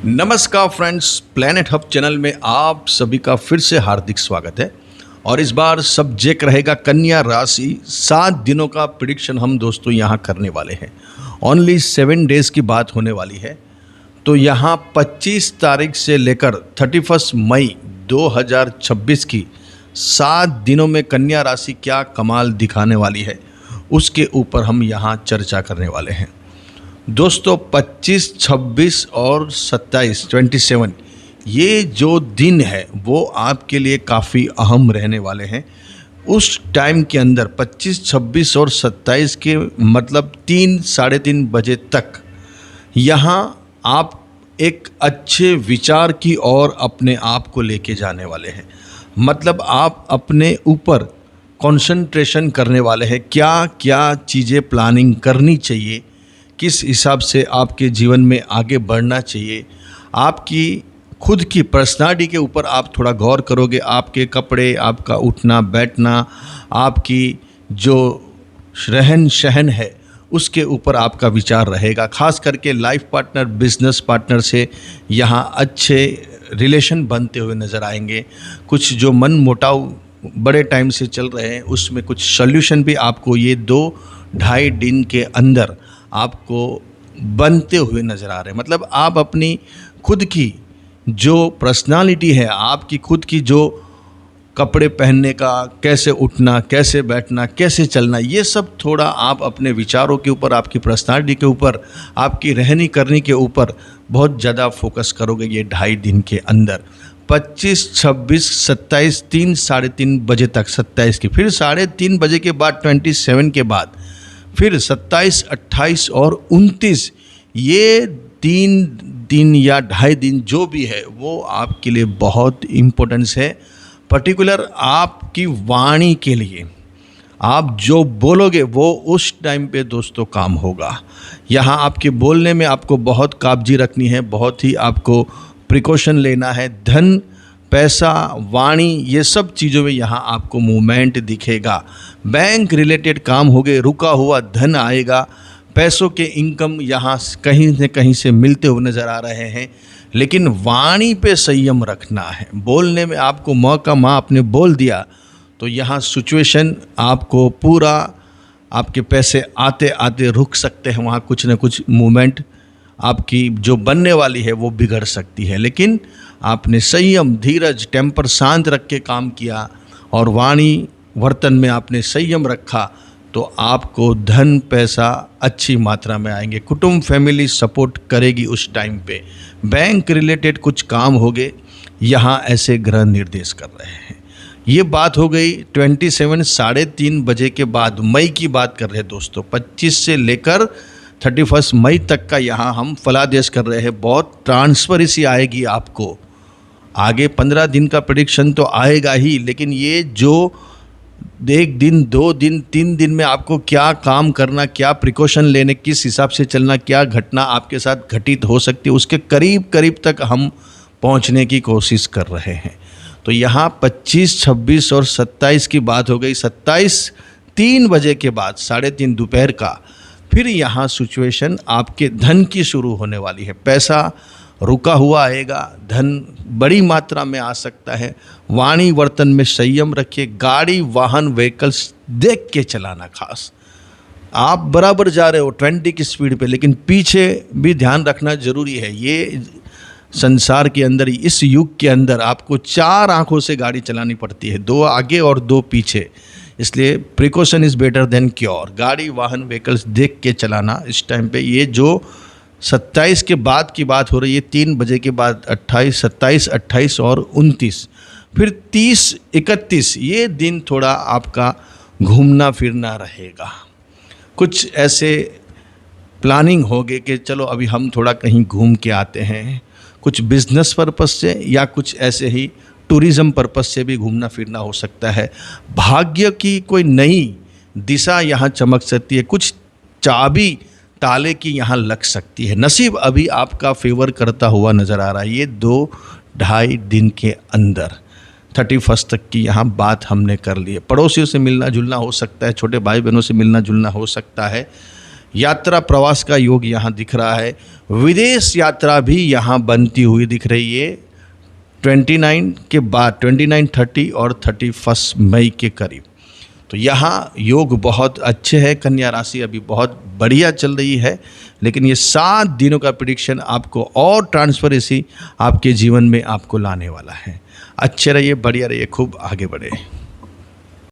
नमस्कार friends, planet hub channel में आप सभी का फिर से हार्दिक स्वागत है। और इस बार सब्जेक्ट रहेगा कन्या राशि। 7 दिनों का प्रिडिक्शन हम दोस्तों यहाँ करने वाले हैं। ओनली 7 डेज़ की बात होने वाली है। तो यहाँ 25 तारीख से लेकर 31 मई 2026 की 7 दिनों में कन्या राशि क्या कमाल दिखाने वाली है, उसके ऊपर हम यहाँ चर्चा करने वाले हैं। दोस्तों 25, 26 और 27 27 ये जो दिन है वो आपके लिए काफ़ी अहम रहने वाले हैं। उस टाइम के अंदर 25, 26 और 27 के मतलब 3 साढ़े 3 बजे तक यहाँ आप एक अच्छे विचार की ओर अपने आप को लेके जाने वाले हैं। मतलब आप अपने ऊपर कंसंट्रेशन करने वाले हैं। क्या क्या चीज़ें प्लानिंग करनी चाहिए, किस हिसाब से आपके जीवन में आगे बढ़ना चाहिए, आपकी खुद की पर्सनालिटी के ऊपर आप थोड़ा गौर करोगे। आपके कपड़े, आपका उठना बैठना, आपकी जो रहन सहन है उसके ऊपर आपका विचार रहेगा। खास करके लाइफ पार्टनर, बिजनेस पार्टनर से यहाँ अच्छे रिलेशन बनते हुए नज़र आएंगे। कुछ जो मन मुटाव बड़े टाइम से चल रहे हैं उसमें कुछ सॉल्यूशन भी आपको ये 2-2.5 दिन के अंदर आपको बनते हुए नज़र आ रहे हैं। मतलब आप अपनी खुद की जो पर्सनालिटी है, आपकी खुद की जो कपड़े पहनने का, कैसे उठना, कैसे बैठना, कैसे चलना, ये सब थोड़ा आप अपने विचारों के ऊपर, आपकी पर्सनालिटी के ऊपर, आपकी रहनी करनी के ऊपर बहुत ज़्यादा फोकस करोगे ये 2.5 दिन के अंदर। 25, 26, 27 3 साढ़े 3 बजे तक 27 की, फिर 3:30 बजे के बाद 27 के बाद फिर 27, 28 और 29 ये 3 दिन या 2.5 दिन जो भी है वो आपके लिए बहुत इम्पोर्टेंस है। पर्टिकुलर आपकी वाणी के लिए आप जो बोलोगे वो उस टाइम पे दोस्तों काम होगा। यहाँ आपके बोलने में आपको बहुत काबजी रखनी है, बहुत ही आपको प्रिकॉशन लेना है। धन, पैसा, वाणी, ये सब चीज़ों में यहाँ आपको मूवमेंट दिखेगा। बैंक रिलेटेड काम होगे, रुका हुआ धन आएगा, पैसों के इनकम यहाँ कहीं न कहीं से मिलते हुए नज़र आ रहे हैं। लेकिन वाणी पे संयम रखना है। बोलने में आपको मौका आपने बोल दिया तो यहाँ सिचुएशन आपको पूरा, आपके पैसे आते आते रुक सकते हैं। वहाँ कुछ न कुछ मूवमेंट आपकी जो बनने वाली है वो बिगड़ सकती है। लेकिन आपने संयम, धीरज, टेम्पर शांत रख के काम किया और वाणी वर्तन में आपने संयम रखा तो आपको धन, पैसा अच्छी मात्रा में आएंगे। कुटुंब, फैमिली सपोर्ट करेगी उस टाइम पे। बैंक रिलेटेड कुछ काम होंगे, यहाँ ऐसे ग्रह निर्देश कर रहे हैं। ये बात हो गई 27 साढ़े 3 बजे के बाद। मई की बात कर रहे हैं दोस्तों। 25 से लेकर 31 मई तक का यहाँ हम फलादेश कर रहे हैं। बहुत ट्रांसपेरेंसी आएगी आपको। आगे 15 दिन का प्रेडिक्शन तो आएगा ही, लेकिन ये जो 1 दिन, 2 दिन, 3 दिन में आपको क्या काम करना, क्या प्रिकॉशन लेने, किस हिसाब से चलना, क्या घटना आपके साथ घटित हो सकती है, उसके करीब करीब तक हम पहुंचने की कोशिश कर रहे हैं। तो यहाँ 25, 26 और 27 की बात हो गई। 27 3 बजे के बाद 3:30 दोपहर का फिर यहाँ सिचुएशन आपके धन की शुरू होने वाली है। पैसा रुका हुआ आएगा, धन बड़ी मात्रा में आ सकता है। वाणी वर्तन में संयम रखिए। गाड़ी, वाहन, व्हीकल्स देख के चलाना। खास आप बराबर जा रहे हो 20 की स्पीड पे, लेकिन पीछे भी ध्यान रखना ज़रूरी है। ये संसार के अंदर, इस युग के अंदर आपको 4 आंखों से गाड़ी चलानी पड़ती है, 2 आगे और 2 पीछे। इसलिए precaution is better than cure. गाड़ी, वाहन, व्हीकल्स देख के चलाना इस टाइम पे। ये जो 27 के बाद की बात हो रही है, 3 बजे के बाद 28, 27, 28 और 29, फिर 30, 31 ये दिन थोड़ा आपका घूमना फिरना रहेगा। कुछ ऐसे प्लानिंग होगे कि चलो अभी हम थोड़ा कहीं घूम के आते हैं, कुछ बिजनेस पर्पस से या कुछ ऐसे ही टूरिज़्म पर्पस से भी घूमना फिरना हो सकता है। भाग्य की कोई नई दिशा यहाँ चमक सकती है। कुछ चाबी ताले की यहाँ लग सकती है। नसीब अभी आपका फेवर करता हुआ नज़र आ रहा है। ये 2-2.5 दिन के अंदर 31 तक की यहाँ बात हमने कर ली है। पड़ोसियों से मिलना जुलना हो सकता है, छोटे भाई बहनों से मिलना जुलना हो सकता है। यात्रा प्रवास का योग यहाँ दिख रहा है। विदेश यात्रा भी यहाँ बनती हुई दिख रही है 29 के बाद, 29, 30 और 31 मई के करीब। तो यहाँ योग बहुत अच्छे हैं। कन्या राशि अभी बहुत बढ़िया चल रही है, लेकिन ये 7 दिनों का प्रेडिक्शन आपको और ट्रांसपेरेंसी आपके जीवन में आपको लाने वाला है। अच्छे रहिए, बढ़िया रहिए, खूब आगे बढ़े।